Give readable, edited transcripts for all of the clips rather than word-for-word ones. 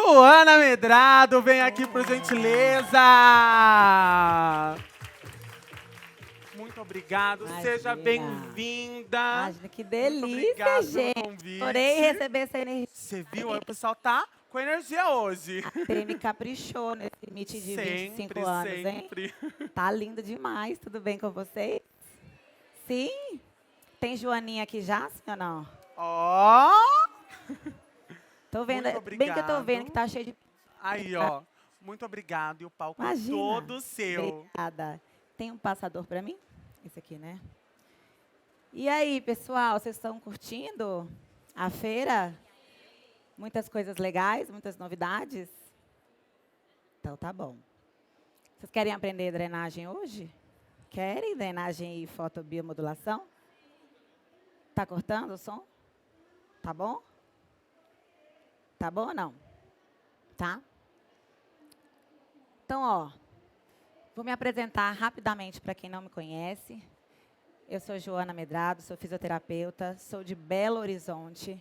Joana Medrado, vem aqui por gentileza. Muito obrigado, Imagina. seja bem-vinda. Imagina, que delícia, Muito obrigado gente. pelo convite. Adorei receber essa energia. Você viu? O pessoal tá com energia hoje. A Temi caprichou nesse meet de 25 anos, sempre. hein? Tá lindo demais. Tudo bem com vocês? Sim? Tem Joaninha aqui já, sim ou não? Ó! Tô vendo, Muito bem que eu tô obrigado. vendo que tá cheio de... Aí, ó. Muito obrigado. E o palco Imagina. todo seu. Obrigada. Tem um passador pra mim? Esse aqui, né? E aí, pessoal, vocês estão curtindo a feira? Muitas coisas legais, muitas novidades? Então, tá bom. Vocês querem aprender drenagem hoje? Querem drenagem e fotobiomodulação? Tá cortando o som? Tá bom? Tá bom ou não? Tá? Então, ó, vou me apresentar rapidamente para quem não me conhece. Eu sou Joana Medrado, sou fisioterapeuta, sou de Belo Horizonte.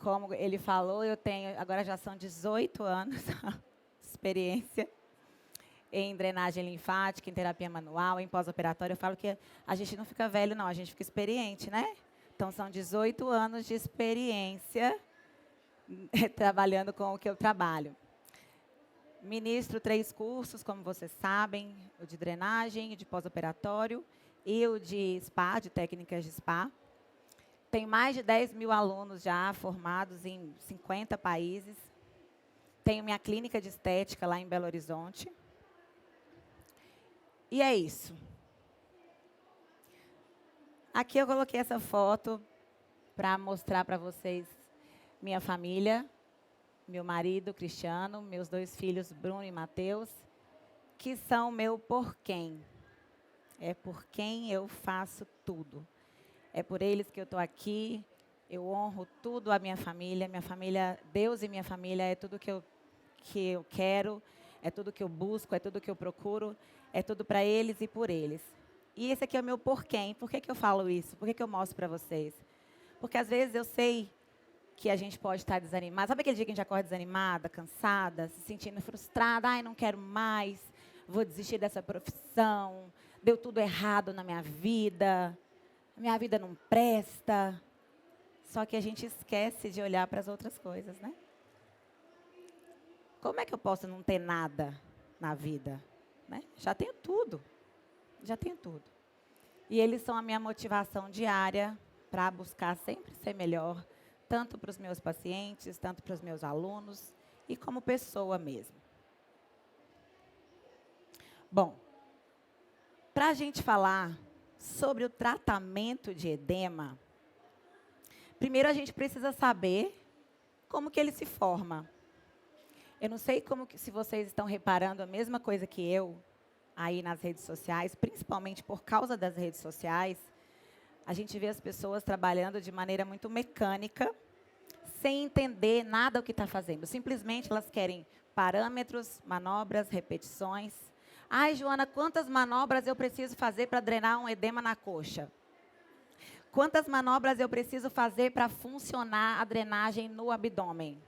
Como ele falou, eu tenho, agora já são 18 anos de experiência em drenagem linfática, em terapia manual, em pós-operatório. Eu falo que a gente não fica velho, não, a gente fica experiente, né? Então, são 18 anos de experiência trabalhando com o que eu trabalho. Ministro 3 cursos, como vocês sabem, o de drenagem, o de pós-operatório e o de spa, de técnicas de spa. Tenho mais de 10 mil alunos já formados em 50 países. Tenho minha clínica de estética lá em Belo Horizonte. E é isso. Aqui eu coloquei essa foto para mostrar para vocês minha família, meu marido, Cristiano, meus 2 filhos, Bruno e Matheus, que são meu por quem. É por quem eu faço tudo. É por eles que eu estou aqui, eu honro tudo a minha família, Deus e minha família é tudo que eu quero, é tudo que eu busco, é tudo que eu procuro, é tudo para eles e por eles. E esse aqui é o meu por quem. Por que eu falo isso? Por que eu mostro para vocês? Porque às vezes eu sei que a gente pode estar desanimada. Sabe aquele dia que a gente acorda desanimada, cansada, se sentindo frustrada? Ai, não quero mais, vou desistir dessa profissão, deu tudo errado na minha vida não presta. Só que a gente esquece de olhar para as outras coisas, né? Como é que eu posso não ter nada na vida? Né? Já tenho tudo. Já tenho tudo. E eles são a minha motivação diária para buscar sempre ser melhor, tanto para os meus pacientes, tanto para os meus alunos e como pessoa mesmo. Bom, para a gente falar sobre o tratamento de edema, primeiro a gente precisa saber como que ele se forma. Eu não sei se vocês estão reparando a mesma coisa que eu aí nas redes sociais, principalmente por causa das redes sociais, a gente vê as pessoas trabalhando de maneira muito mecânica, sem entender nada o que está fazendo. Simplesmente elas querem parâmetros, manobras, repetições. Ai, Joana, quantas manobras eu preciso fazer para drenar um edema na coxa? Quantas manobras eu preciso fazer para funcionar a drenagem no abdômen?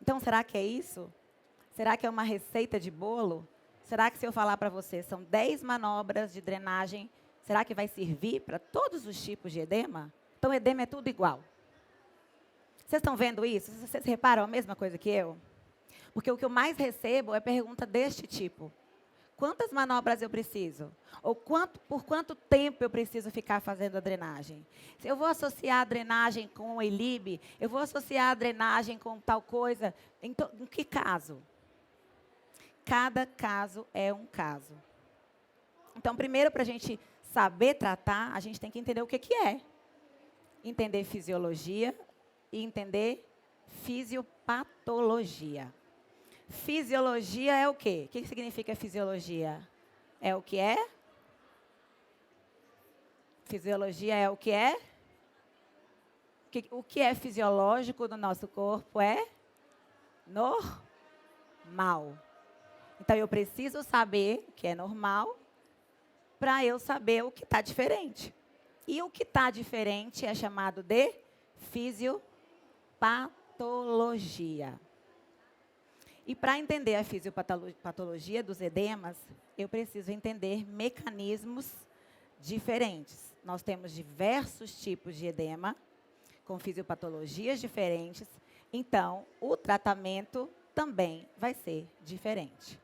Então, será que é isso? Será que é uma receita de bolo? Será que se eu falar para você, são 10 manobras de drenagem, será que vai servir para todos os tipos de edema? Então, edema é tudo igual. Vocês estão vendo isso? Vocês reparam a mesma coisa que eu? Porque o que eu mais recebo é pergunta deste tipo. Quantas manobras eu preciso? Ou por quanto tempo eu preciso ficar fazendo a drenagem? Se eu vou associar a drenagem com o ELIB, eu vou associar a drenagem com tal coisa, em que caso? Cada caso é um caso. Então, primeiro, para a gente saber tratar, a gente tem que entender o que é. Entender fisiologia e entender fisiopatologia. Fisiologia é o quê? O que significa fisiologia? É o que é? Fisiologia é o que é? O que é fisiológico do nosso corpo é normal. Então, eu preciso saber o que é normal para eu saber o que está diferente. E o que está diferente é chamado de fisiopatologia. fisiopatologia. E para entender a fisiopatologia dos edemas, eu preciso entender mecanismos diferentes. Nós temos diversos tipos de edema, com fisiopatologias diferentes, então o tratamento também vai ser diferente.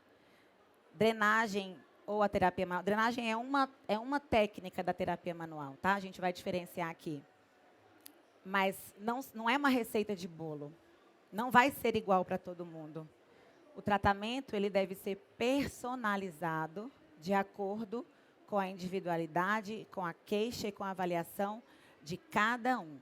Drenagem ou a terapia manual. Drenagem é uma técnica da terapia manual, tá? A gente vai diferenciar aqui. Mas não é uma receita de bolo. Não vai ser igual para todo mundo. O tratamento ele deve ser personalizado de acordo com a individualidade, com a queixa e com a avaliação de cada um.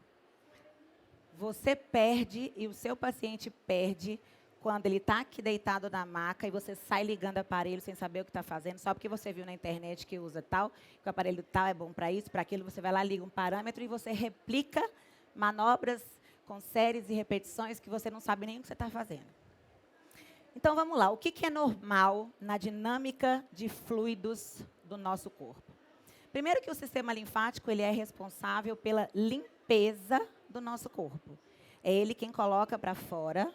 Você perde e o seu paciente perde quando ele está aqui deitado na maca e você sai ligando o aparelho sem saber o que está fazendo, só porque você viu na internet que usa tal, que o aparelho tal é bom para isso, para aquilo, você vai lá, liga um parâmetro e você replica manobras com séries e repetições que você não sabe nem o que você está fazendo. Então, vamos lá. O que é normal na dinâmica de fluidos do nosso corpo? Primeiro que o sistema linfático ele é responsável pela limpeza do nosso corpo. É ele quem coloca para fora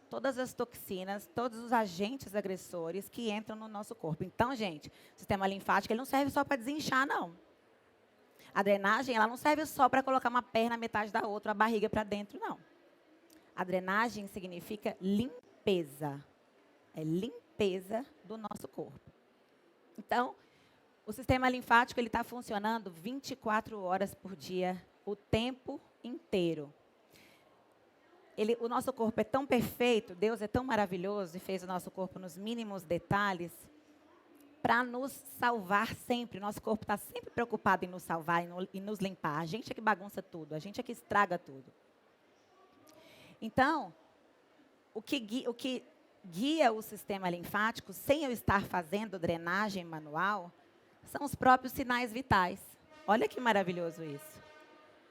todas as toxinas, todos os agentes agressores que entram no nosso corpo. Então, gente, o sistema linfático ele não serve só para desinchar, não. A drenagem ela não serve só para colocar uma perna metade da outra, a barriga para dentro, não. A drenagem significa limpeza. É limpeza do nosso corpo. Então, o sistema linfático ele está funcionando 24 horas por dia, o tempo inteiro. O nosso corpo é tão perfeito, Deus é tão maravilhoso e fez o nosso corpo nos mínimos detalhes para nos salvar sempre. Nosso corpo está sempre preocupado em nos salvar e nos limpar. A gente é que bagunça tudo, a gente é que estraga tudo. Então, o que guia o sistema linfático, sem eu estar fazendo drenagem manual, são os próprios sinais vitais. Olha que maravilhoso isso.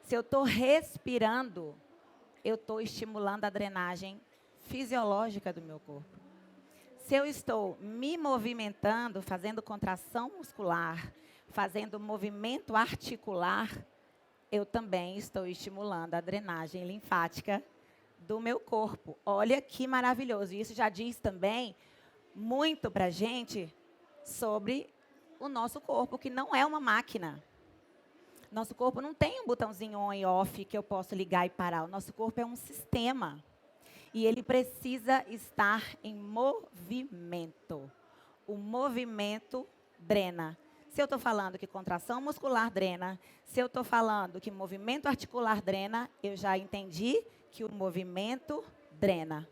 Se eu estou respirando, eu estou estimulando a drenagem fisiológica do meu corpo. Se eu estou me movimentando, fazendo contração muscular, fazendo movimento articular, eu também estou estimulando a drenagem linfática do meu corpo. Olha que maravilhoso. Isso já diz também muito para a gente sobre o nosso corpo, que não é uma máquina. Nosso corpo não tem um botãozinho on e off que eu posso ligar e parar. O nosso corpo é um sistema. E ele precisa estar em movimento. O movimento drena. Se eu estou falando que contração muscular drena, se eu estou falando que movimento articular drena, eu já entendi que o movimento drena.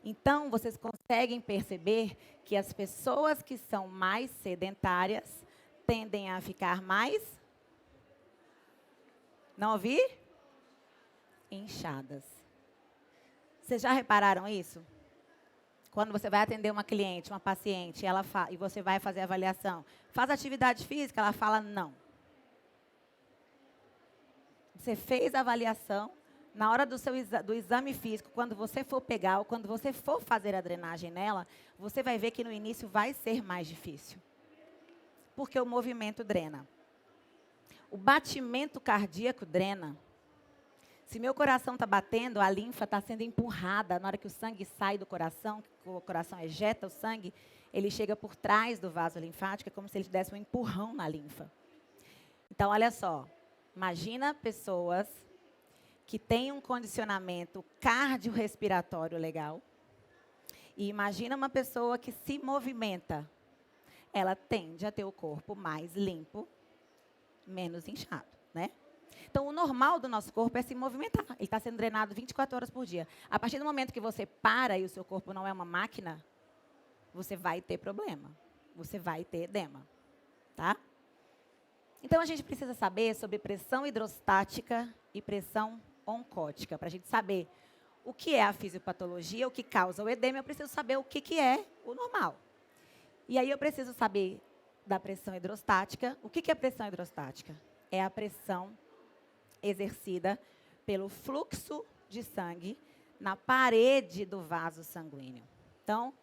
Então, vocês conseguem perceber que as pessoas que são mais sedentárias tendem a ficar mais... Não ouvi? Inchadas. Vocês já repararam isso? Quando você vai atender uma cliente, uma paciente, e você vai fazer a avaliação, faz atividade física, ela fala não. Você fez a avaliação, na hora do exame físico, quando você for pegar, ou quando você for fazer a drenagem nela, você vai ver que no início vai ser mais difícil. Porque o movimento drena. O batimento cardíaco drena. Se meu coração está batendo, a linfa está sendo empurrada. Na hora que o sangue sai do coração, que o coração ejeta o sangue, ele chega por trás do vaso linfático, é como se ele desse um empurrão na linfa. Então, olha só. Imagina pessoas que têm um condicionamento cardiorrespiratório legal. E imagina uma pessoa que se movimenta. Ela tende a ter o corpo mais limpo, menos inchado, né? Então, o normal do nosso corpo é se movimentar. Ele está sendo drenado 24 horas por dia. A partir do momento que você para e o seu corpo não é uma máquina, você vai ter problema. Você vai ter edema, tá? Então, a gente precisa saber sobre pressão hidrostática e pressão oncótica. Para a gente saber o que é a fisiopatologia, o que causa o edema, eu preciso saber o que é o normal. E aí, eu preciso saber da pressão hidrostática. O que é pressão hidrostática? É a pressão exercida pelo fluxo de sangue na parede do vaso sanguíneo. Então,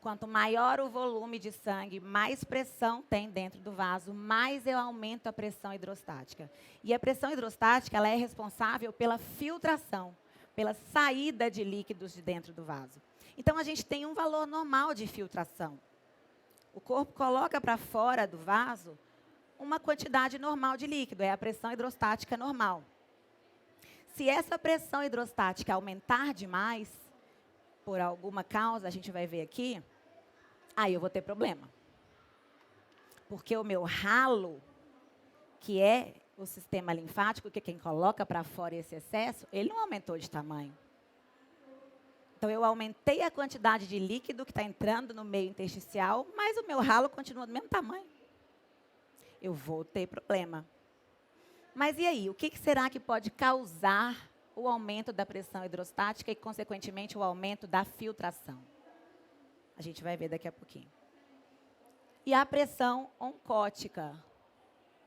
quanto maior o volume de sangue, mais pressão tem dentro do vaso, mais eu aumento a pressão hidrostática. E a pressão hidrostática ela é responsável pela filtração. pela saída de líquidos de dentro do vaso. Então, a gente tem um valor normal de filtração. O corpo coloca para fora do vaso uma quantidade normal de líquido, é a pressão hidrostática normal. Se essa pressão hidrostática aumentar demais, por alguma causa, a gente vai ver aqui, aí eu vou ter problema. Porque o meu ralo, que é o sistema linfático, que é quem coloca para fora esse excesso, ele não aumentou de tamanho. Então, eu aumentei a quantidade de líquido que está entrando no meio intersticial, mas o meu ralo continua do mesmo tamanho. Eu vou ter problema. Mas e aí? O que será que pode causar o aumento da pressão hidrostática e, consequentemente, o aumento da filtração? A gente vai ver daqui a pouquinho. E a pressão oncótica.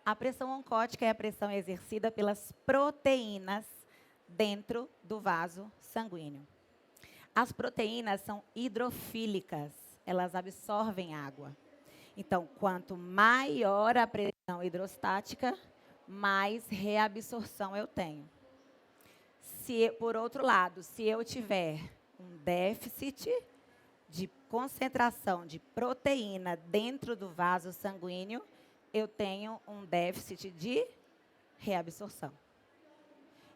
A pressão oncótica é a pressão exercida pelas proteínas dentro do vaso sanguíneo. As proteínas são hidrofílicas, elas absorvem água. Então, quanto maior a pressão hidrostática, mais reabsorção eu tenho. Por outro lado, se eu tiver um déficit de concentração de proteína dentro do vaso sanguíneo, eu tenho um déficit de reabsorção.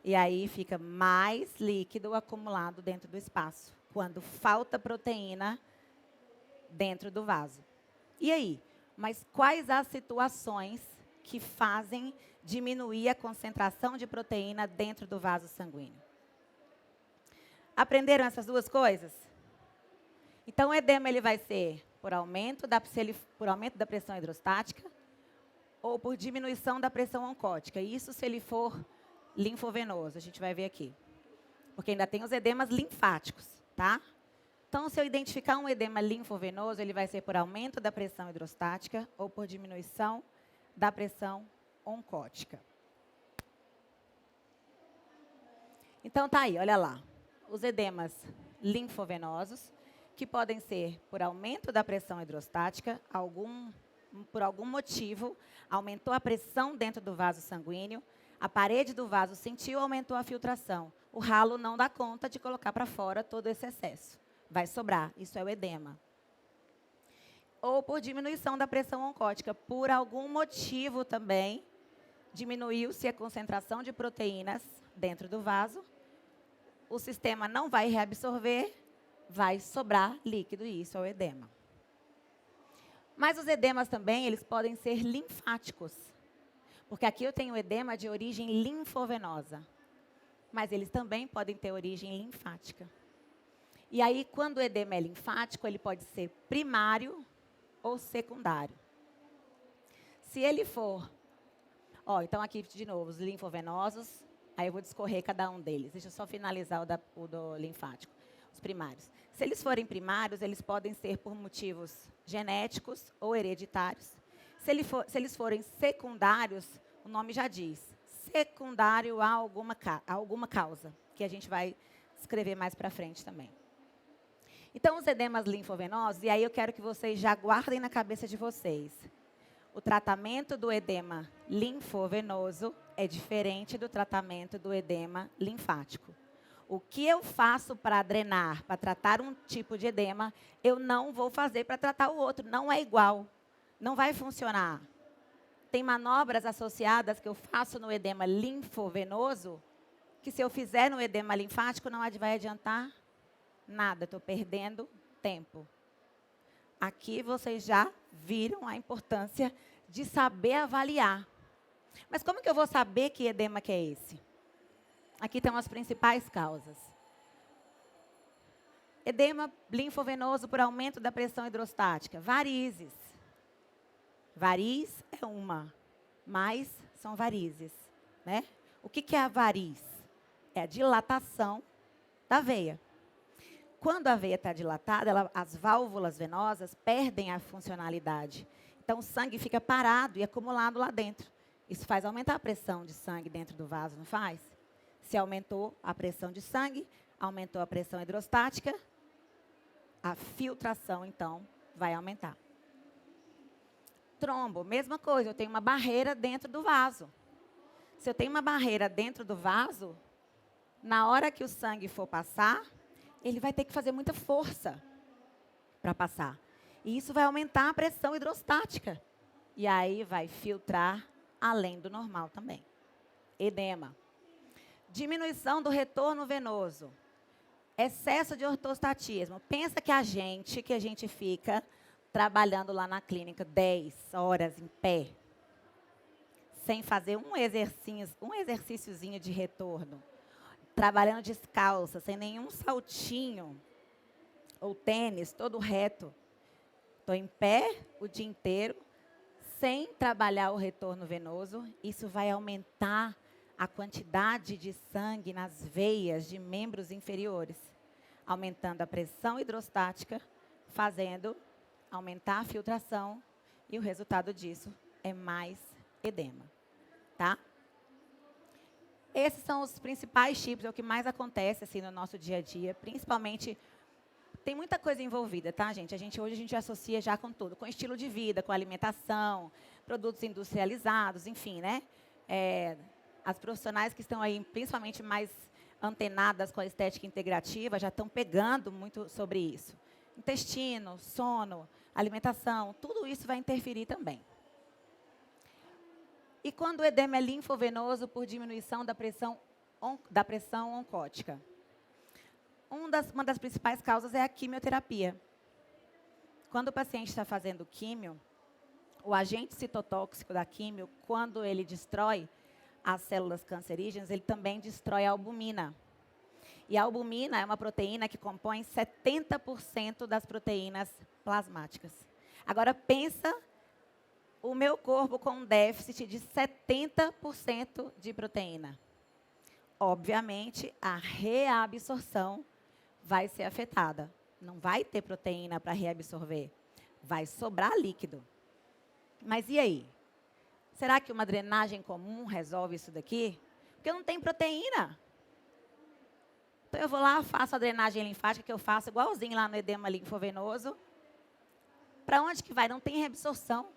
E aí fica mais líquido acumulado dentro do espaço, quando falta proteína dentro do vaso. E aí? Mas quais as situações que fazem diminuir a concentração de proteína dentro do vaso sanguíneo? Aprenderam essas duas coisas? Então, o edema ele vai ser por aumento da pressão hidrostática ou por diminuição da pressão oncótica. Isso se ele for linfovenoso, a gente vai ver aqui. Porque ainda tem os edemas linfáticos, tá? Então, se eu identificar um edema linfovenoso, ele vai ser por aumento da pressão hidrostática ou por diminuição da pressão oncótica. Então, tá aí, olha lá. Os edemas linfovenosos, que podem ser por aumento da pressão hidrostática, por algum motivo, aumentou a pressão dentro do vaso sanguíneo, a parede do vaso sentiu, aumentou a filtração. O ralo não dá conta de colocar para fora todo esse excesso. Vai sobrar, isso é o edema. Ou por diminuição da pressão oncótica, por algum motivo também, diminuiu-se a concentração de proteínas dentro do vaso, o sistema não vai reabsorver, vai sobrar líquido, e isso é o edema. Mas os edemas também, eles podem ser linfáticos. Porque aqui eu tenho edema de origem linfovenosa. Mas eles também podem ter origem linfática. E aí, quando o edema é linfático, ele pode ser primário ou secundário. Se ele for... então aqui de novo, os linfovenosos. Aí eu vou discorrer cada um deles. Deixa eu só finalizar o do linfático. Os primários. Se eles forem primários, eles podem ser por motivos genéticos ou hereditários. Se eles forem secundários, o nome já diz, secundário a alguma causa, que a gente vai escrever mais para frente também. Então, os edemas linfovenosos, e aí eu quero que vocês já guardem na cabeça de vocês. O tratamento do edema linfovenoso é diferente do tratamento do edema linfático. O que eu faço para drenar, para tratar um tipo de edema, eu não vou fazer para tratar o outro. Não é igual. Não vai funcionar. Tem manobras associadas que eu faço no edema linfovenoso, que se eu fizer no edema linfático, não vai adiantar nada. Estou perdendo tempo. Aqui vocês já viram a importância de saber avaliar. Mas como que eu vou saber que edema que é esse? Aqui estão as principais causas. Edema linfovenoso por aumento da pressão hidrostática. Varizes. Variz é uma, mas são varizes, né? O que é a variz? É a dilatação da veia. Quando a veia está dilatada, as válvulas venosas perdem a funcionalidade. Então, o sangue fica parado e acumulado lá dentro. Isso faz aumentar a pressão de sangue dentro do vaso, não faz? Se aumentou a pressão de sangue, aumentou a pressão hidrostática, a filtração, então, vai aumentar. Trombo, mesma coisa, eu tenho uma barreira dentro do vaso. Se eu tenho uma barreira dentro do vaso, Na hora que o sangue for passar, ele vai ter que fazer muita força para passar. E isso vai aumentar a pressão hidrostática. E aí vai filtrar além do normal também. Edema. Diminuição do retorno venoso. Excesso de ortostatismo. Pensa que a gente fica trabalhando lá na clínica 10 horas em pé, sem fazer um exercíciozinho de retorno, trabalhando descalça, sem nenhum saltinho ou tênis, todo reto. Estou em pé o dia inteiro, sem trabalhar o retorno venoso. Isso vai aumentar a quantidade de sangue nas veias de membros inferiores, aumentando a pressão hidrostática, fazendo aumentar a filtração, e o resultado disso é mais edema, tá? Esses são os principais tipos, é o que mais acontece assim no nosso dia a dia, principalmente. Tem muita coisa envolvida, tá, gente? Hoje a gente associa já com tudo, com estilo de vida, com alimentação, produtos industrializados, enfim, né? As profissionais que estão aí, principalmente mais antenadas com a estética integrativa, já estão pegando muito sobre isso. Intestino, sono, alimentação, tudo isso vai interferir também. E quando o edema é linfovenoso por diminuição da pressão oncótica? Uma das principais causas é a quimioterapia. Quando o paciente está fazendo químio, o agente citotóxico da químio, quando ele destrói as células cancerígenas, ele também destrói a albumina. E a albumina é uma proteína que compõe 70% das proteínas plasmáticas. Agora, pensa o meu corpo com um déficit de 70% de proteína. Obviamente, a reabsorção vai ser afetada. Não vai ter proteína para reabsorver. Vai sobrar líquido. Mas e aí? Será que uma drenagem comum resolve isso daqui? Porque não tem proteína. Então, eu vou lá, faço a drenagem linfática, que eu faço igualzinho lá no edema linfovenoso. Para onde que vai? Não tem reabsorção.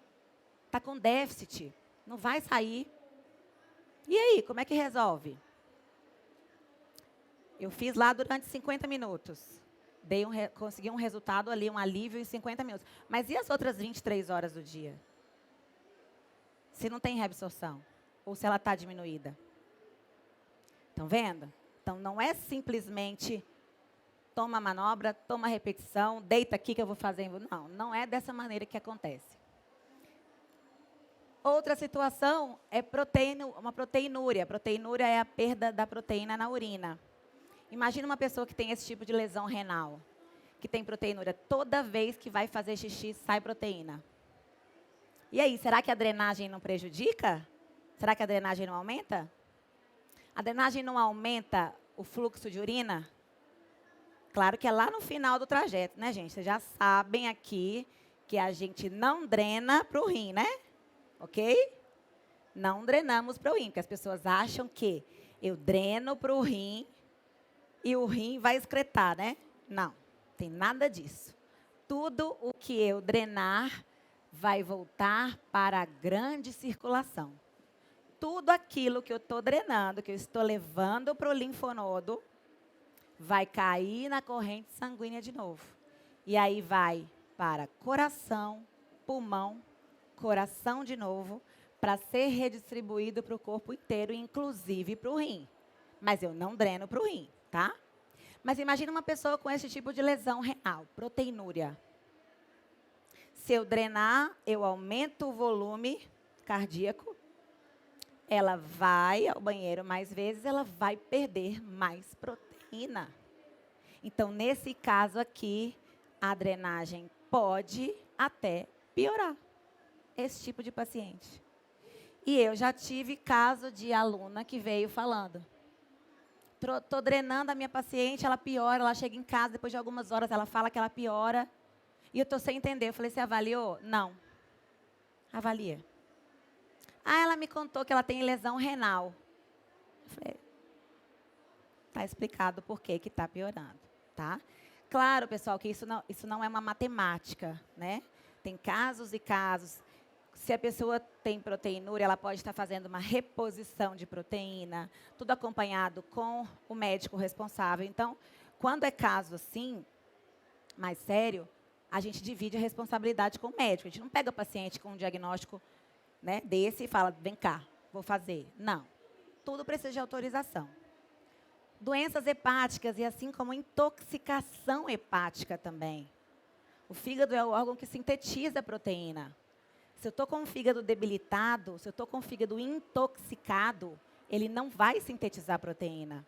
Está com déficit. Não vai sair. E aí, como é que resolve? Eu fiz lá durante 50 minutos. Consegui um resultado ali, um alívio em 50 minutos. Mas e as outras 23 horas do dia? Se não tem reabsorção? Ou se ela está diminuída? Estão vendo? Então, não é simplesmente toma a manobra, toma a repetição, deita aqui que eu vou fazer. Não, não é dessa maneira que acontece. Outra situação é uma proteinúria. Proteinúria é a perda da proteína na urina. Imagina uma pessoa que tem esse tipo de lesão renal, que tem proteinúria. Toda vez que vai fazer xixi, sai proteína. E aí, será que a drenagem não prejudica? Será que a drenagem não aumenta? A drenagem não aumenta o fluxo de urina? Claro que é lá no final do trajeto, né, gente? Vocês já sabem aqui que a gente não drena para o rim, né? Ok? Não drenamos para o rim, porque as pessoas acham que eu dreno para o rim e o rim vai excretar, né? Não, tem nada disso. Tudo o que eu drenar vai voltar para a grande circulação. Tudo aquilo que eu estou drenando, que eu estou levando para o linfonodo, vai cair na corrente sanguínea de novo. E aí vai para coração, pulmão, coração de novo, para ser redistribuído para o corpo inteiro, inclusive para o rim. Mas eu não dreno para o rim, tá? Mas imagina uma pessoa com esse tipo de lesão renal, proteinúria. Se eu drenar, eu aumento o volume cardíaco, ela vai ao banheiro mais vezes, ela vai perder mais proteína. Então, nesse caso aqui, a drenagem pode até piorar esse tipo de paciente. E eu já tive caso de aluna que veio falando. Estou drenando a minha paciente, ela piora, ela chega em casa, depois de algumas horas ela fala que ela piora. E eu estou sem entender. Eu falei, você avaliou? Não. Avalia. Ah, ela me contou que ela tem lesão renal. Eu falei, está explicado por que está piorando, tá? Claro, pessoal, que isso não é uma matemática, né? Tem casos e casos. Se a pessoa tem proteinúria, ela pode estar fazendo uma reposição de proteína, tudo acompanhado com o médico responsável. Então, quando é caso assim, mais sério, a gente divide a responsabilidade com o médico. A gente não pega o paciente com um diagnóstico, né, desse e fala, vem cá, vou fazer. Não. Tudo precisa de autorização. Doenças hepáticas e assim como intoxicação hepática também. O fígado é o órgão que sintetiza a proteína. Se eu estou com o fígado debilitado, se eu estou com o fígado intoxicado, ele não vai sintetizar proteína.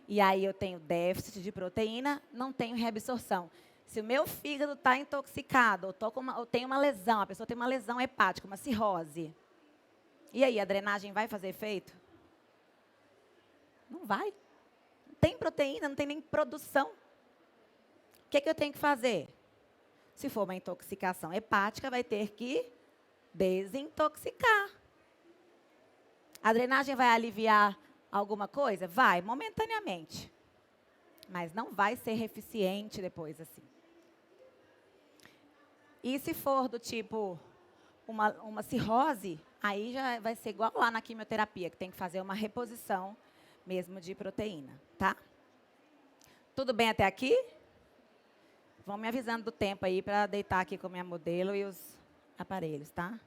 E aí eu tenho déficit de proteína, não tenho reabsorção. Se o meu fígado está intoxicado, eu tenho uma lesão, a pessoa tem uma lesão hepática, uma cirrose. E aí, a drenagem vai fazer efeito? Não vai. Não tem proteína, não tem nem produção. O que é que eu tenho que fazer? Se for uma intoxicação hepática, vai ter que desintoxicar. A drenagem vai aliviar alguma coisa? Vai, momentaneamente. Mas não vai ser eficiente depois, assim. E se for do tipo uma cirrose, aí já vai ser igual lá na quimioterapia, que tem que fazer uma reposição mesmo de proteína, tá? Tudo bem até aqui? Vão me avisando do tempo aí para deitar aqui com a minha modelo e os aparelhos, tá?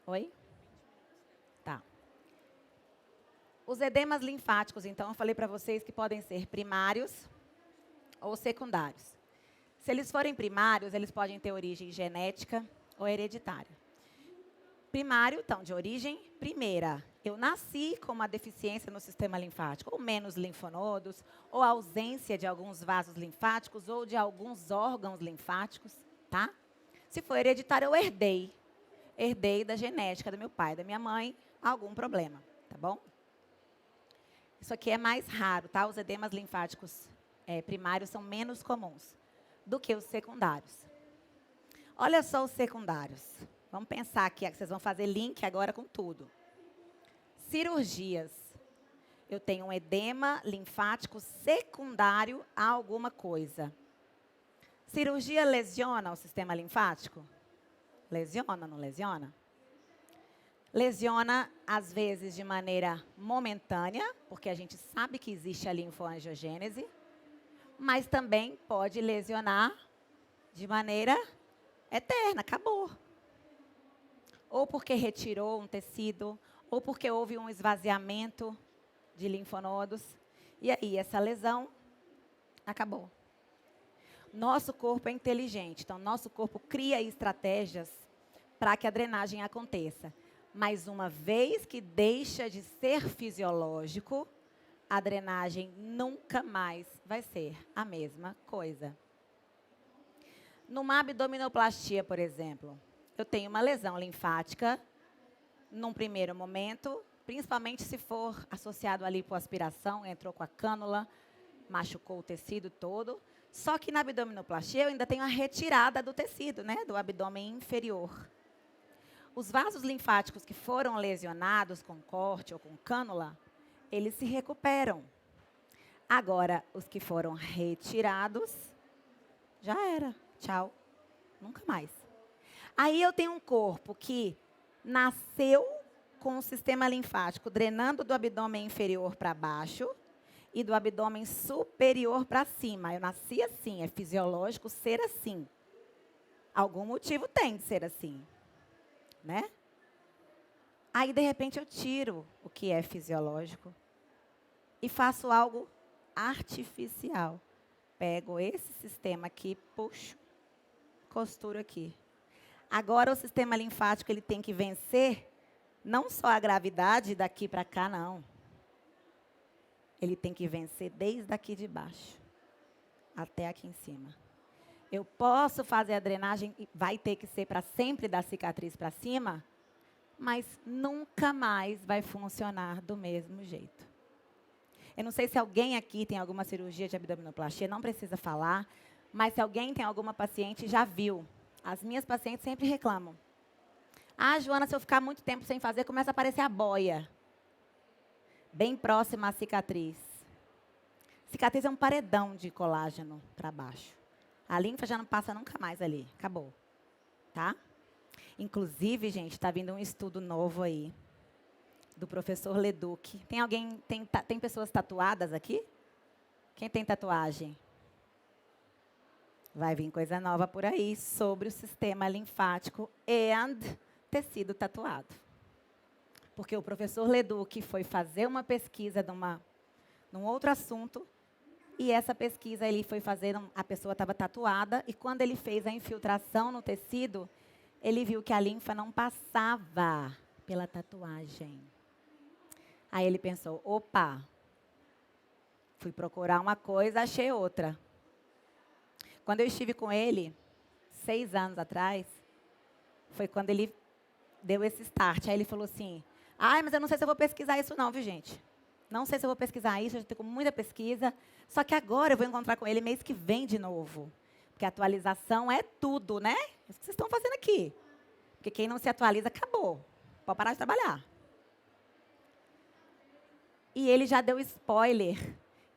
Oi? Tá. Os edemas linfáticos, então, eu falei para vocês que podem ser primários ou secundários. Se eles forem primários, eles podem ter origem genética ou hereditária. Primário, então, de origem primeira. Eu nasci com uma deficiência no sistema linfático, ou menos linfonodos, ou ausência de alguns vasos linfáticos, ou de alguns órgãos linfáticos, tá? Se for hereditário, eu herdei. Herdei da genética do meu pai, da minha mãe, algum problema, tá bom? Isso aqui é mais raro, tá? Os edemas linfáticos primários são menos comuns do que os secundários. Olha só os secundários. Vamos pensar aqui, que vocês vão fazer link agora com tudo. Cirurgias. Eu tenho um edema linfático secundário a alguma coisa. Cirurgia lesiona o sistema linfático? Lesiona, não lesiona? Lesiona, às vezes, de maneira momentânea, porque a gente sabe que existe a linfoangiogênese, mas também pode lesionar de maneira eterna, acabou. Ou porque retirou um tecido, ou porque houve um esvaziamento de linfonodos. E aí, essa lesão acabou. Nosso corpo é inteligente, então nosso corpo cria estratégias para que a drenagem aconteça. Mas uma vez que deixa de ser fisiológico, a drenagem nunca mais vai ser a mesma coisa. Numa abdominoplastia, por exemplo, eu tenho uma lesão linfática, num primeiro momento, principalmente se for associado à lipoaspiração, entrou com a cânula, machucou o tecido todo. Só que na abdominoplastia eu ainda tenho a retirada do tecido, né, do abdômen inferior. Os vasos linfáticos que foram lesionados com corte ou com cânula, eles se recuperam. Agora, os que foram retirados, já era. Tchau. Nunca mais. Aí eu tenho um corpo que nasceu com o sistema linfático drenando do abdômen inferior para baixo e do abdômen superior para cima. Eu nasci assim, é fisiológico ser assim. Algum motivo tem de ser assim, né? Aí, de repente, eu tiro o que é fisiológico e faço algo artificial. Pego esse sistema aqui, puxo, costuro aqui. Agora, o sistema linfático ele tem que vencer não só a gravidade daqui para cá, não. Ele tem que vencer desde aqui de baixo até aqui em cima. Eu posso fazer a drenagem, vai ter que ser para sempre da cicatriz para cima, mas nunca mais vai funcionar do mesmo jeito. Eu não sei se alguém aqui tem alguma cirurgia de abdominoplastia, não precisa falar, mas se alguém tem alguma paciente, já viu. As minhas pacientes sempre reclamam. Ah, Joana, se eu ficar muito tempo sem fazer, começa a aparecer a boia. Bem próxima à cicatriz. Cicatriz é um paredão de colágeno para baixo. A linfa já não passa nunca mais ali. Acabou. Tá? Inclusive, gente, está vindo um estudo novo aí, do professor Leduc. Tem pessoas tatuadas aqui? Quem tem tatuagem? Vai vir coisa nova por aí sobre o sistema linfático e tecido tatuado. Porque o professor Leduc foi fazer uma pesquisa num outro assunto, e essa pesquisa ele foi fazer, a pessoa estava tatuada, e quando ele fez a infiltração no tecido, ele viu que a linfa não passava pela tatuagem. Aí ele pensou, opa, fui procurar uma coisa, achei outra. Quando eu estive com ele, 6 anos atrás, foi quando ele deu esse start. Aí ele falou assim, mas eu não sei se eu vou pesquisar isso não, viu, gente? Não sei se eu vou pesquisar isso, eu já tenho muita pesquisa. Só que agora eu vou encontrar com ele mês que vem de novo. Porque atualização é tudo, né? É isso que vocês estão fazendo aqui. Porque quem não se atualiza, acabou. Pode parar de trabalhar. E ele já deu spoiler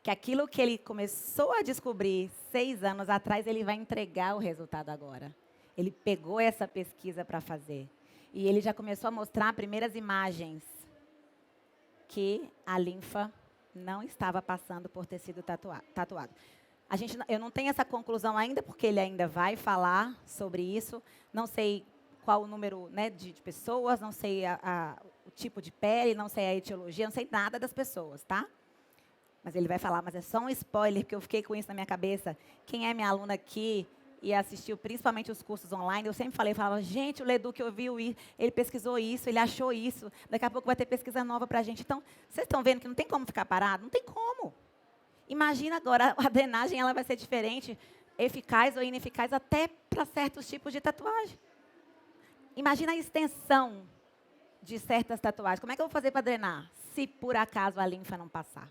que aquilo que ele começou a descobrir 6 anos atrás, ele vai entregar o resultado agora. Ele pegou essa pesquisa para fazer. E ele já começou a mostrar primeiras imagens que a linfa não estava passando por tecido tatuado. Eu não tenho essa conclusão ainda, porque ele ainda vai falar sobre isso. Não sei qual o número, né, de pessoas, não sei o tipo de pele, não sei a etiologia, não sei nada das pessoas, tá? Mas ele vai falar, mas é só um spoiler, porque eu fiquei com isso na minha cabeça. Quem é minha aluna aqui e assistiu principalmente os cursos online, eu sempre falava, gente, o Leduc ouviu isso, ele pesquisou isso, ele achou isso, daqui a pouco vai ter pesquisa nova para a gente. Então, vocês estão vendo que não tem como ficar parado? Não tem como. Imagina agora, a drenagem ela vai ser diferente, eficaz ou ineficaz, até para certos tipos de tatuagem. Imagina a extensão de certas tatuagens. Como é que eu vou fazer para drenar, se por acaso a linfa não passar?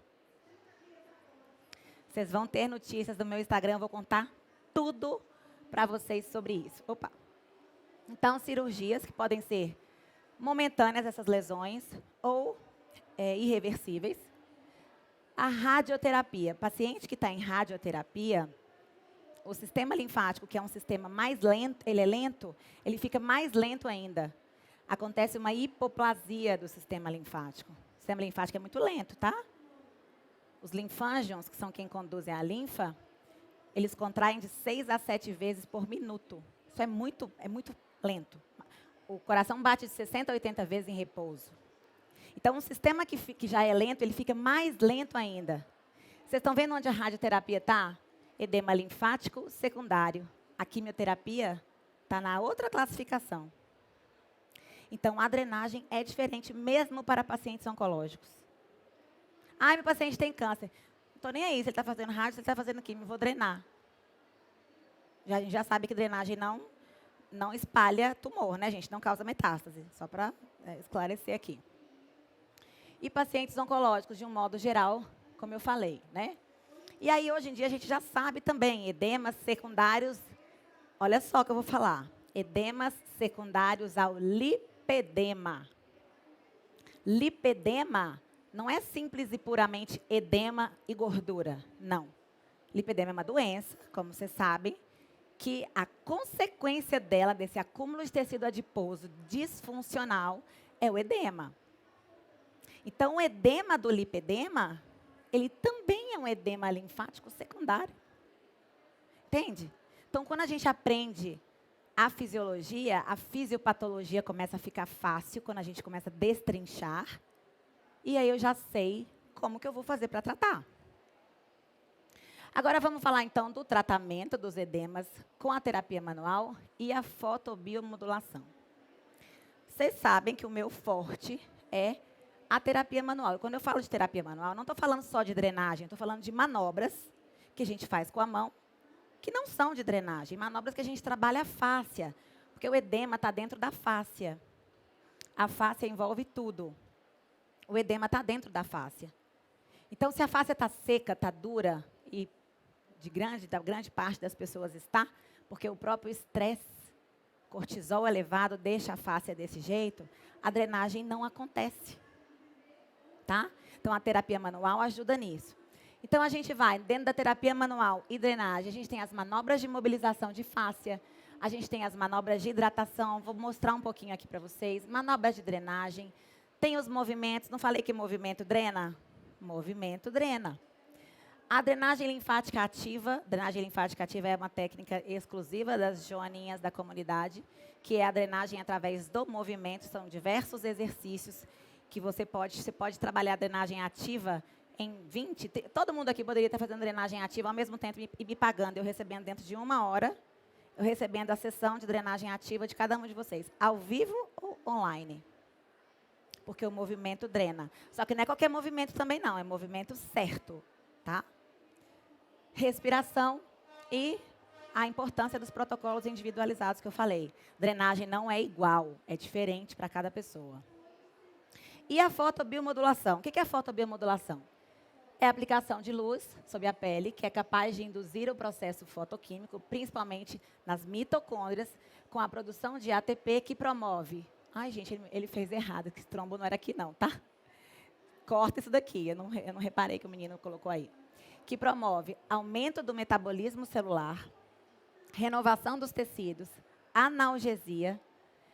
Vocês vão ter notícias do meu Instagram, eu vou contar tudo para vocês sobre isso. Opa! Então, cirurgias que podem ser momentâneas, essas lesões, ou irreversíveis. A radioterapia. Paciente que está em radioterapia, o sistema linfático, que é um sistema mais lento, ele é lento, ele fica mais lento ainda. Acontece uma hipoplasia do sistema linfático. O sistema linfático é muito lento, tá? Os linfângions, que são quem conduzem a linfa, eles contraem de 6 a 7 vezes por minuto. Isso é muito lento. O coração bate de 60 a 80 vezes em repouso. Então, um sistema que já é lento, ele fica mais lento ainda. Vocês estão vendo onde a radioterapia está? Edema linfático secundário. A quimioterapia está na outra classificação. Então, a drenagem é diferente mesmo para pacientes oncológicos. Meu paciente tem câncer. Não estou nem aí se ele está fazendo rádio, se ele está fazendo químio, vou drenar. A gente já sabe que drenagem não espalha tumor, né, gente? Não causa metástase. Só para esclarecer aqui. E pacientes oncológicos, de um modo geral, como eu falei, né? E aí, hoje em dia, a gente já sabe também, edemas secundários, olha só o que eu vou falar. Edemas secundários ao lipedema. Lipedema não é simples e puramente edema e gordura, não. Lipedema é uma doença, como você sabe, que a consequência dela, desse acúmulo de tecido adiposo disfuncional, é o edema. Então, o edema do lipedema, ele também é um edema linfático secundário. Entende? Então, quando a gente aprende a fisiologia, a fisiopatologia começa a ficar fácil, quando a gente começa a destrinchar. E aí eu já sei como que eu vou fazer para tratar. Agora vamos falar então do tratamento dos edemas com a terapia manual e a fotobiomodulação. Vocês sabem que o meu forte é a terapia manual. E quando eu falo de terapia manual, não estou falando só de drenagem, estou falando de manobras que a gente faz com a mão, que não são de drenagem, manobras que a gente trabalha a fáscia, porque o edema está dentro da fáscia. A fáscia envolve tudo. O edema está dentro da fáscia. Então, se a fáscia está seca, está dura, e da grande parte das pessoas está, porque o próprio estresse, cortisol elevado, deixa a fáscia desse jeito, a drenagem não acontece. Tá? Então, a terapia manual ajuda nisso. Então, a gente vai, dentro da terapia manual e drenagem, a gente tem as manobras de mobilização de fáscia, a gente tem as manobras de hidratação, vou mostrar um pouquinho aqui para vocês, manobras de drenagem, tem os movimentos, não falei que movimento drena? Movimento drena. A drenagem linfática ativa é uma técnica exclusiva das joaninhas da comunidade, que é a drenagem através do movimento, são diversos exercícios que você pode trabalhar a drenagem ativa em 20, todo mundo aqui poderia estar fazendo drenagem ativa ao mesmo tempo e me pagando, eu recebendo dentro de 1 hora, eu recebendo a sessão de drenagem ativa de cada um de vocês, ao vivo ou online. Porque o movimento drena. Só que não é qualquer movimento também não, é movimento certo, tá? Respiração e a importância dos protocolos individualizados que eu falei. Drenagem não é igual, é diferente para cada pessoa. E a fotobiomodulação. O que é a fotobiomodulação? É a aplicação de luz sobre a pele, que é capaz de induzir o processo fotoquímico, principalmente nas mitocôndrias, com a produção de ATP, que promove... Ai, gente, ele fez errado, que esse trombo não era aqui não, tá? Corta isso daqui, eu não reparei que o menino colocou aí. Que promove aumento do metabolismo celular, renovação dos tecidos, analgesia,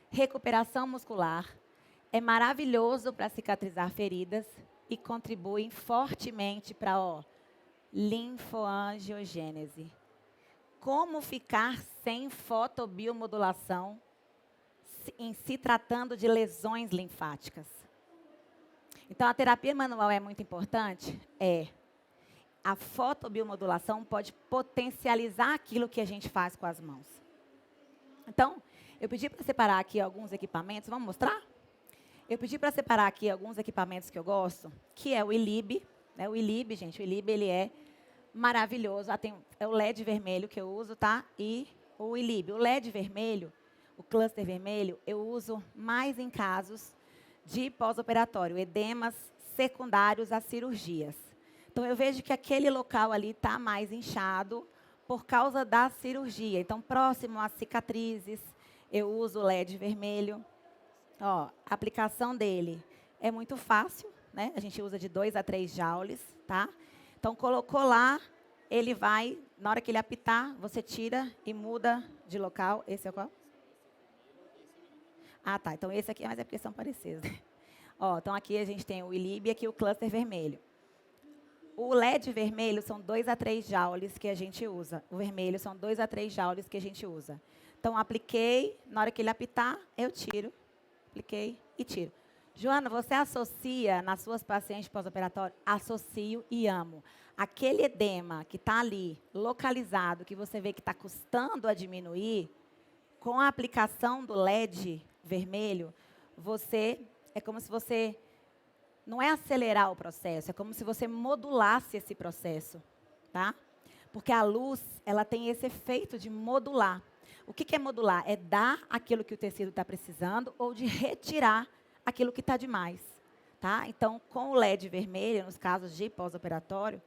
recuperação muscular, é maravilhoso para cicatrizar feridas e contribui fortemente para a linfoangiogênese. Como ficar sem fotobiomodulação em se tratando de lesões linfáticas? Então, a terapia manual é muito importante? É. A fotobiomodulação pode potencializar aquilo que a gente faz com as mãos. Então, eu pedi para separar aqui alguns equipamentos. Vamos mostrar? Eu pedi para separar aqui alguns equipamentos que eu gosto, que é o ILIB. Né? O ILIB, gente, o ILIB, ele é maravilhoso. É o LED vermelho que eu uso, tá? E o ILIB. O LED vermelho, o cluster vermelho, eu uso mais em casos de pós-operatório, edemas secundários a cirurgias. Então, eu vejo que aquele local ali está mais inchado por causa da cirurgia. Então, próximo às cicatrizes, eu uso o LED vermelho. Ó, a aplicação dele é muito fácil, né? A gente usa de 2 a 3 joules, tá? Então, colocou lá, ele vai, na hora que ele apitar, você tira e muda de local. Esse é qual? Ah, tá. Então, esse aqui, mas é porque são parecidos. Ó, então, aqui a gente tem o ILIB e aqui o cluster vermelho. O LED vermelho são 2 a 3 joules que a gente usa. O vermelho são 2 a 3 joules que a gente usa. Então, apliquei, na hora que ele apitar, eu tiro. Apliquei e tiro. Joana, você associa nas suas pacientes pós-operatório? Associo e amo. Aquele edema que está ali, localizado, que você vê que está custando a diminuir, com a aplicação do LED vermelho, é como se você, não é acelerar o processo, é como se você modulasse esse processo, tá? Porque a luz, ela tem esse efeito de modular. O que é modular? É dar aquilo que o tecido está precisando ou de retirar aquilo que está demais. Tá? Então, com o LED vermelho, nos casos de pós-operatório,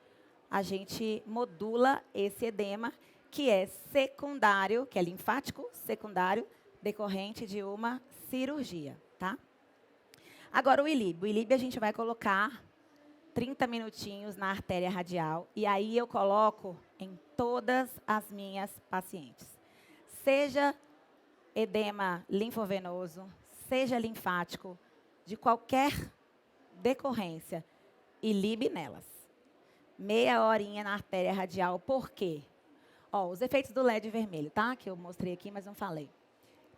a gente modula esse edema, que é secundário, que é linfático secundário, decorrente de uma cirurgia. Tá? Agora, o ILIB. O ILIB a gente vai colocar 30 minutinhos na artéria radial, e aí eu coloco em todas as minhas pacientes. Seja edema linfovenoso, seja linfático, de qualquer decorrência, ILIB nelas. Meia horinha na artéria radial. Por quê? Ó, os efeitos do LED vermelho, tá? Que eu mostrei aqui, mas não falei.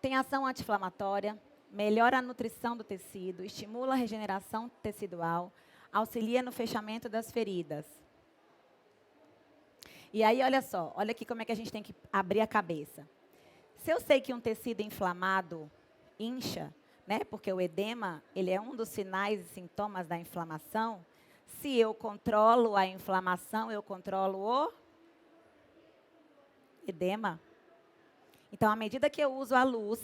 Tem ação anti-inflamatória, melhora a nutrição do tecido, estimula a regeneração tecidual, auxilia no fechamento das feridas. E aí, olha só, olha aqui como é que a gente tem que abrir a cabeça. Se eu sei que um tecido inflamado incha, né, porque o edema, ele é um dos sinais e sintomas da inflamação, se eu controlo a inflamação, eu controlo o edema. Então, à medida que eu uso a luz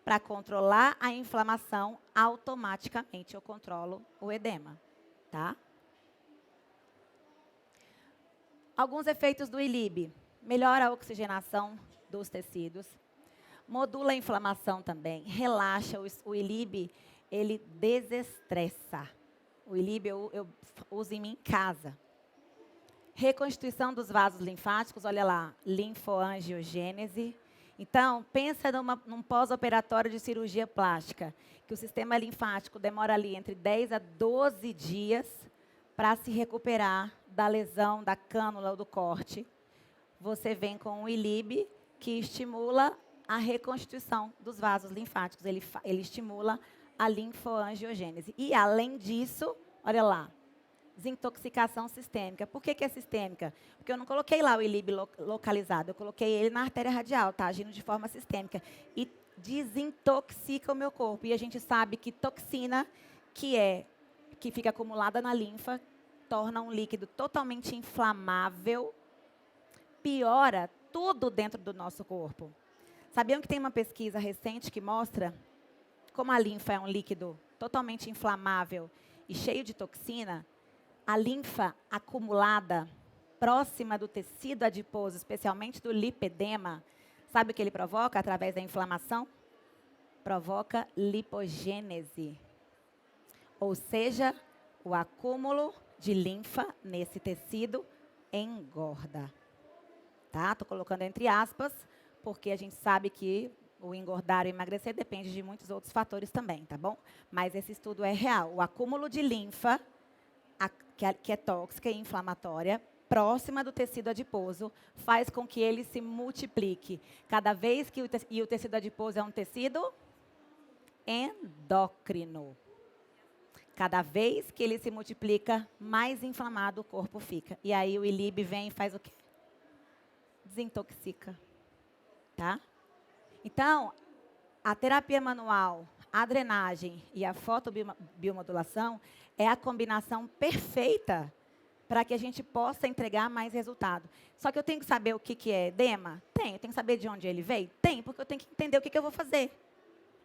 para controlar a inflamação, automaticamente eu controlo o edema, tá? Alguns efeitos do ILIB. Melhora a oxigenação dos tecidos. Modula a inflamação também. Relaxa. O ILIB, ele desestressa. O ILIB eu uso em mim em casa. Reconstituição dos vasos linfáticos, olha lá, linfoangiogênese. Então, pensa num pós-operatório de cirurgia plástica, que o sistema linfático demora ali entre 10 a 12 dias para se recuperar da lesão, da cânula ou do corte. Você vem com o ILIB, que estimula a reconstituição dos vasos linfáticos. Ele estimula a linfoangiogênese. E, além disso, olha lá, desintoxicação sistêmica. Por que é sistêmica? Porque eu não coloquei lá o ILIB localizado, eu coloquei ele na artéria radial, tá agindo de forma sistêmica. E desintoxica o meu corpo. E a gente sabe que toxina, que fica acumulada na linfa, torna um líquido totalmente inflamável, piora tudo dentro do nosso corpo. Sabiam que tem uma pesquisa recente que mostra como a linfa é um líquido totalmente inflamável e cheio de toxina? A linfa acumulada próxima do tecido adiposo, especialmente do lipedema, sabe o que ele provoca através da inflamação? Provoca lipogênese. Ou seja, o acúmulo de linfa nesse tecido engorda. Tá? Estou colocando entre aspas, porque a gente sabe que o engordar ou emagrecer depende de muitos outros fatores também, tá bom? Mas esse estudo é real. O acúmulo de linfa, que é tóxica e inflamatória, próxima do tecido adiposo, faz com que ele se multiplique. Cada vez que o tecido adiposo é um tecido endócrino. Cada vez que ele se multiplica, mais inflamado o corpo fica. E aí o ILIB vem e faz o quê? Desintoxica. Tá? Então, a terapia manual, a drenagem e a fotobiomodulação é a combinação perfeita para que a gente possa entregar mais resultado. Só que eu tenho que saber o que é edema? Tenho. Eu tenho que saber de onde ele veio? Tenho, porque eu tenho que entender o que eu vou fazer.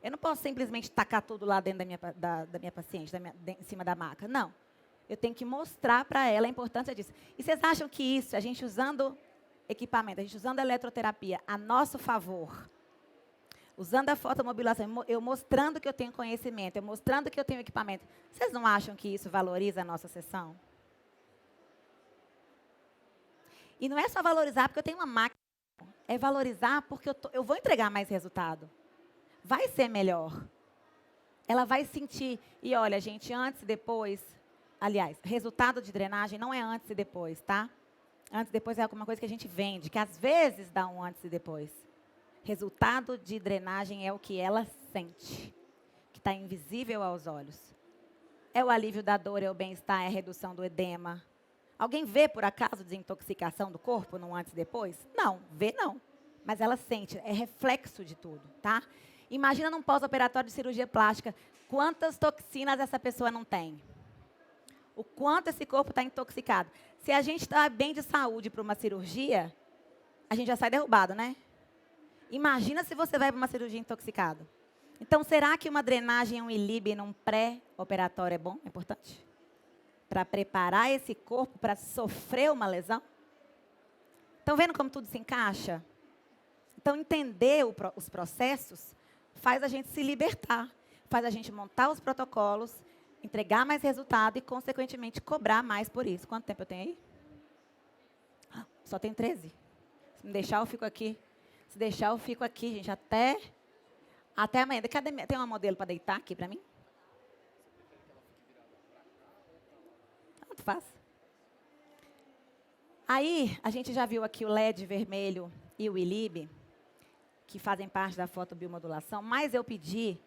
Eu não posso simplesmente tacar tudo lá dentro da minha paciente, em cima da maca. Não. Eu tenho que mostrar para ela a importância disso. E vocês acham que isso, a gente usando equipamento, a gente usando a eletroterapia a nosso favor, usando a fotomodulação, eu mostrando que eu tenho conhecimento, eu mostrando que eu tenho equipamento, vocês não acham que isso valoriza a nossa sessão? E não é só valorizar porque eu tenho uma máquina, é valorizar porque eu vou entregar mais resultado. Vai ser melhor. Ela vai sentir. E olha, gente, antes e depois, aliás, resultado de drenagem não é antes e depois, tá? Antes e depois é alguma coisa que a gente vende, que às vezes dá um antes e depois. Resultado de drenagem é o que ela sente, que está invisível aos olhos. É o alívio da dor, é o bem-estar, é a redução do edema. Alguém vê, por acaso, desintoxicação do corpo no antes e depois? Não, vê não. Mas ela sente, é reflexo de tudo, tá? Imagina num pós-operatório de cirurgia plástica, quantas toxinas essa pessoa não tem. O quanto esse corpo está intoxicado. Se a gente está bem de saúde para uma cirurgia, a gente já sai derrubado, né? Imagina se você vai para uma cirurgia intoxicado. Então, será que uma drenagem, um ILIB num pré-operatório é bom? É importante? Para preparar esse corpo para sofrer uma lesão? Estão vendo como tudo se encaixa? Então, entender os processos faz a gente se libertar, faz a gente montar os protocolos, entregar mais resultado e, consequentemente, cobrar mais por isso. Quanto tempo eu tenho aí? Só tenho 13. Se me deixar, eu fico aqui. Se deixar, eu fico aqui, gente, até amanhã. Tem uma modelo para deitar aqui para mim? Tanto faz. Aí, a gente já viu aqui o LED vermelho e o ILIB, que fazem parte da fotobiomodulação, mas eu pedi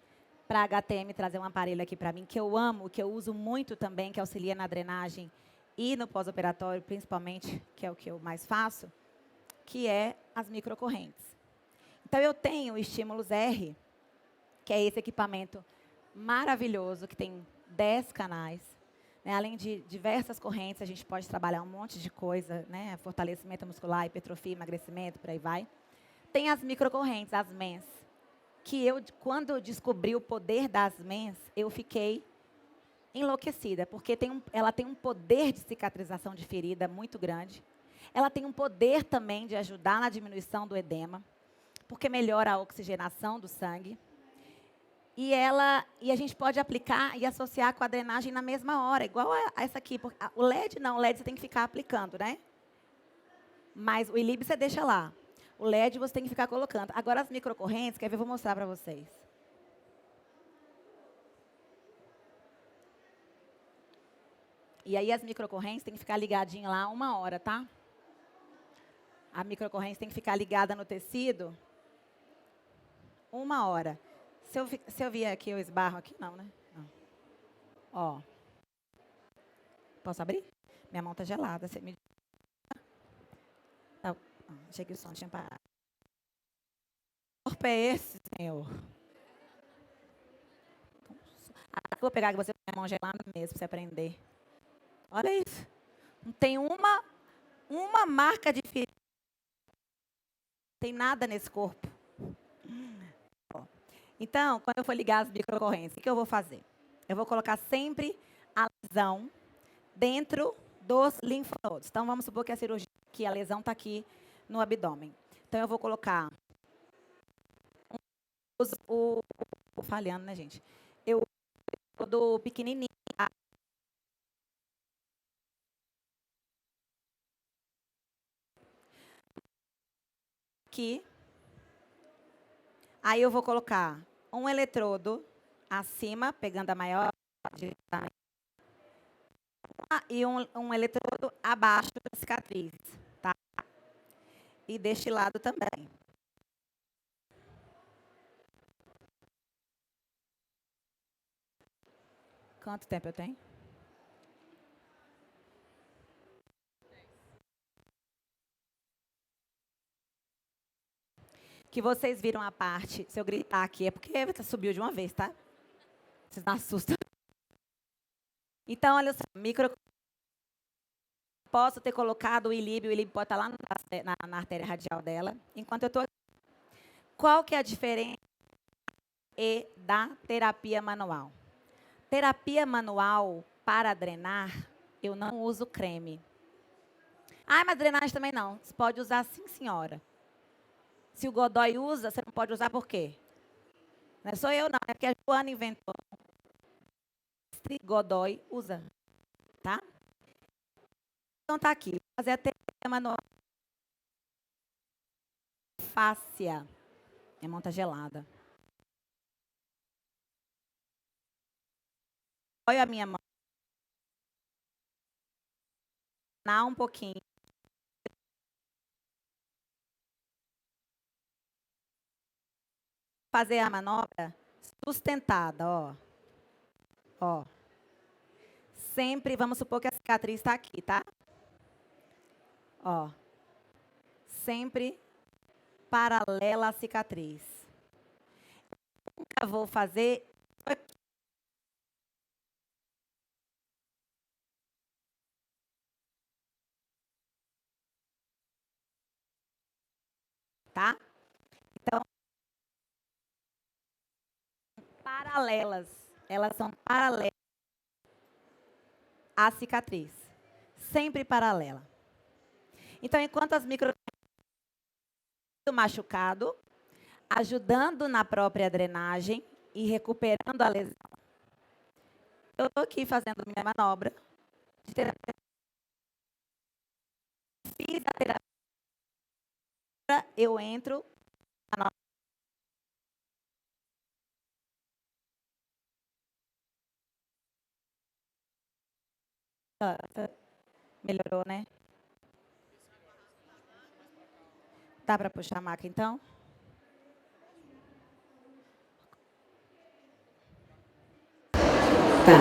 para a HTM trazer um aparelho aqui para mim, que eu amo, que eu uso muito também, que auxilia na drenagem e no pós-operatório, principalmente, que é o que eu mais faço, que é as microcorrentes. Então, eu tenho o Estímulos R, que é esse equipamento maravilhoso, que tem 10 canais. Né? Além de diversas correntes, a gente pode trabalhar um monte de coisa, né? Fortalecimento muscular, hipertrofia, emagrecimento, por aí vai. Tem as microcorrentes, as MENS, que quando eu descobri o poder das MENS, eu fiquei enlouquecida, porque ela tem um poder de cicatrização de ferida muito grande. Ela tem um poder também de ajudar na diminuição do edema, porque melhora a oxigenação do sangue. E a gente pode aplicar e associar com a drenagem na mesma hora, igual a essa aqui. O LED não, o LED você tem que ficar aplicando, né? Mas o ILIB você deixa lá. O LED você tem que ficar colocando. Agora as microcorrentes, quer ver? Eu vou mostrar para vocês. E aí as microcorrentes tem que ficar ligadinho lá 1 hora, tá? A microcorrente tem que ficar ligada no tecido 1 hora. Se eu vier aqui, eu esbarro aqui? Não, né? Não. Ó. Posso abrir? Minha mão tá gelada. Você me... Não. Achei que o som tinha parado. Que corpo é esse, Senhor? Vou pegar você com a mão gelada mesmo, para você aprender. Olha isso. Não tem uma marca de ferida. Não tem nada nesse corpo. Então, quando eu for ligar as microcorrentes, o que eu vou fazer? Eu vou colocar sempre a lesão dentro dos linfonodos. Então, vamos supor que a cirurgia, que a lesão está aqui no abdômen. Então, eu vou colocar falhando, né, gente? Eu do pequenininho. Aqui. Aí eu vou colocar um eletrodo acima, pegando a maior e um eletrodo abaixo da cicatriz, tá? E deste lado também. Quanto tempo eu tenho? Que vocês viram a parte, se eu gritar aqui, é porque subiu de uma vez, tá? Vocês não assustam. Então, olha só, posso ter colocado o ILIB pode estar lá na artéria radial dela, enquanto eu estou aqui. Qual que é a diferença da terapia manual? Terapia manual, para drenar, eu não uso creme. Ah, mas drenagem também não. Você pode usar sim, senhora. Se o Godoy usa, você não pode usar por quê? Não sou eu, não. É porque a Joana inventou. Godoy usa. Tá? Então, tá aqui. Vou fazer a terapia manual. Fáscia. Minha mão tá gelada. Olha a minha mão. Um pouquinho. Fazer a manobra sustentada, ó. Ó. Sempre, vamos supor que a cicatriz está aqui, tá? Ó. Sempre paralela à cicatriz. Nunca vou fazer tá? Então, paralelas. Elas são paralelas à cicatriz. Sempre paralela. Então, enquanto as micro machucado, ajudando na própria drenagem e recuperando a lesão. Eu estou aqui fazendo minha manobra de terapia. Fiz a terapia, eu entro na melhorou, né? Dá para puxar a maca, então? Tá.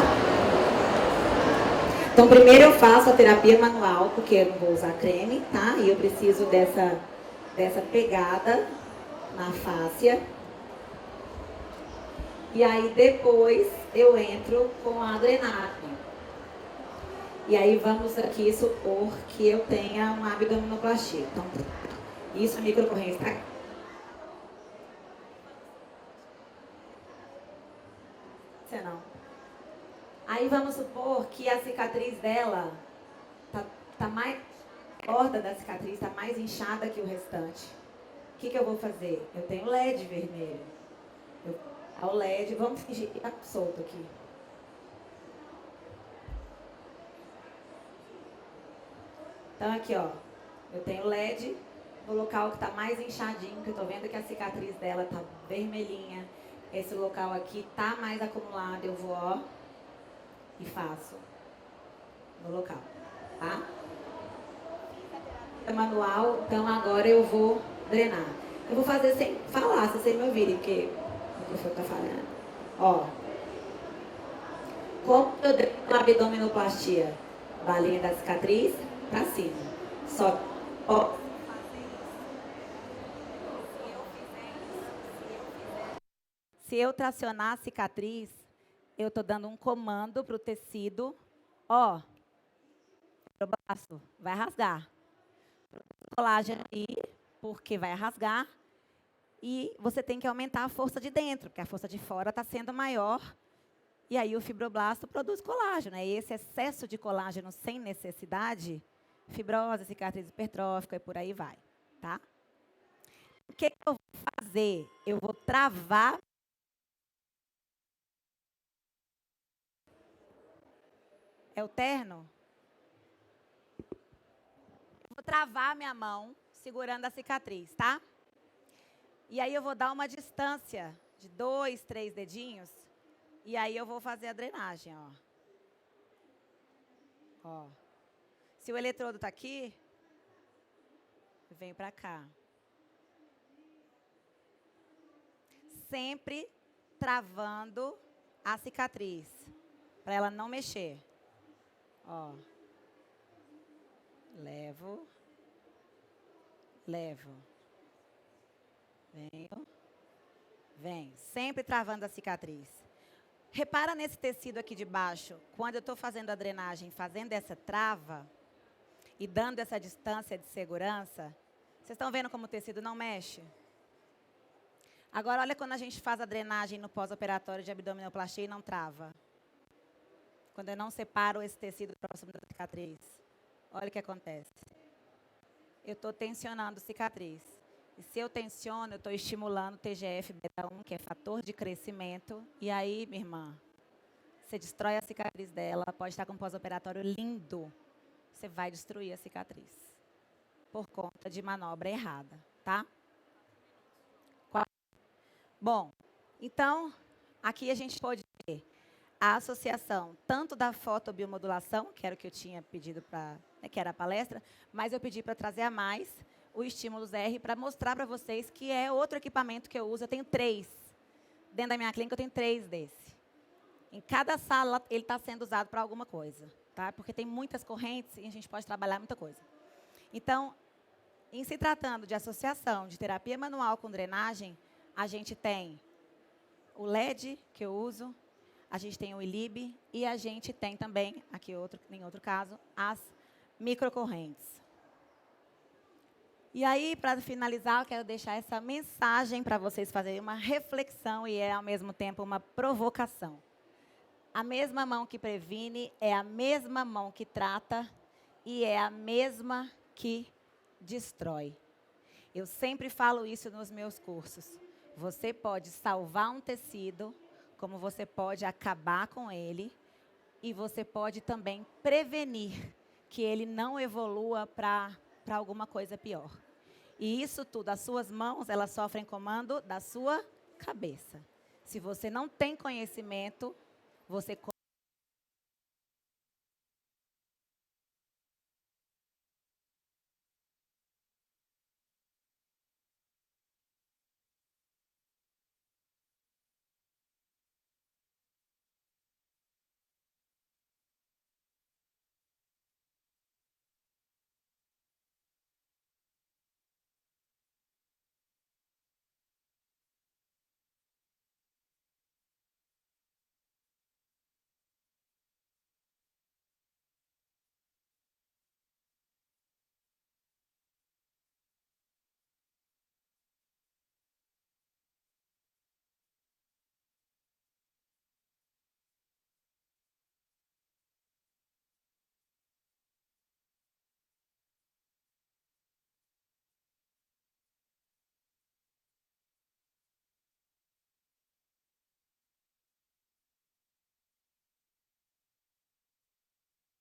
Então, primeiro eu faço a terapia manual, porque eu não vou usar creme, tá? E eu preciso dessa pegada na fáscia. E aí, depois, eu entro com a drenagem. E aí, vamos aqui supor que eu tenha uma abdominoplastia. Então, isso é microcorrente, tá? Você não. Aí vamos supor que a cicatriz dela tá mais, a borda da cicatriz está mais inchada que o restante. O que eu vou fazer? Eu tenho LED vermelho. Ao LED, vamos fingir que tá solto aqui. Então aqui, ó, Eu tenho LED no local que está mais inchadinho, que eu estou vendo que a cicatriz dela está vermelhinha. Esse local aqui está mais acumulado, eu vou, ó, e faço no local, tá? É manual, então agora eu vou drenar. Eu vou fazer sem falar, se vocês me ouvirem, porque o microfone está falhando. Ó, como eu dreno na abdominoplastia? Balinha da cicatriz pra cima. Só, ó. Se eu tracionar a cicatriz, eu estou dando um comando para o tecido, ó, o braço vai rasgar. Colágeno aí, porque vai rasgar. E você tem que aumentar a força de dentro, porque a força de fora está sendo maior. E aí o fibroblasto produz colágeno. E esse excesso de colágeno sem necessidade, fibrose, cicatriz hipertrófica e por aí vai, tá? O que eu vou fazer? Eu vou travar. É o terno? Eu vou travar minha mão segurando a cicatriz, tá? E aí eu vou dar uma distância de 2, 3 dedinhos. E aí eu vou fazer a drenagem, ó. Ó. Se o eletrodo tá aqui, eu venho pra cá. Sempre travando a cicatriz, para ela não mexer. Ó. Levo. Levo. Venho. Vem. Sempre travando a cicatriz. Repara nesse tecido aqui de baixo, quando eu estou fazendo a drenagem, fazendo essa trava e dando essa distância de segurança, vocês estão vendo como o tecido não mexe? Agora, olha quando a gente faz a drenagem no pós-operatório de abdominoplastia e não trava. Quando eu não separo esse tecido próximo da cicatriz. Olha o que acontece. Eu estou tensionando a cicatriz. E se eu tensiono, eu estou estimulando o TGF-beta1, que é fator de crescimento. E aí, minha irmã, você destrói a cicatriz dela, pode estar com um pós-operatório lindo. Você vai destruir a cicatriz. Por conta de manobra errada, tá? Bom, então, aqui a gente pode ver a associação tanto da fotobiomodulação, que era o que eu tinha pedido para, que era a palestra, mas eu pedi para trazer a mais o Estímulos R para mostrar para vocês que é outro equipamento que eu uso. Eu tenho 3. Dentro da minha clínica eu tenho 3 desse. Em cada sala ele está sendo usado para alguma coisa, tá? Porque tem muitas correntes e a gente pode trabalhar muita coisa. Então, em se tratando de associação de terapia manual com drenagem, a gente tem o LED, que eu uso, a gente tem o ILIB e a gente tem também, aqui em outro caso, as microcorrentes. E aí, para finalizar, eu quero deixar essa mensagem para vocês fazerem uma reflexão e ao mesmo tempo uma provocação. A mesma mão que previne é a mesma mão que trata e é a mesma que destrói. Eu sempre falo isso nos meus cursos. Você pode salvar um tecido, como você pode acabar com ele, e você pode também prevenir que ele não evolua para alguma coisa pior. E isso tudo, as suas mãos, elas sofrem comando da sua cabeça. Se você não tem conhecimento, você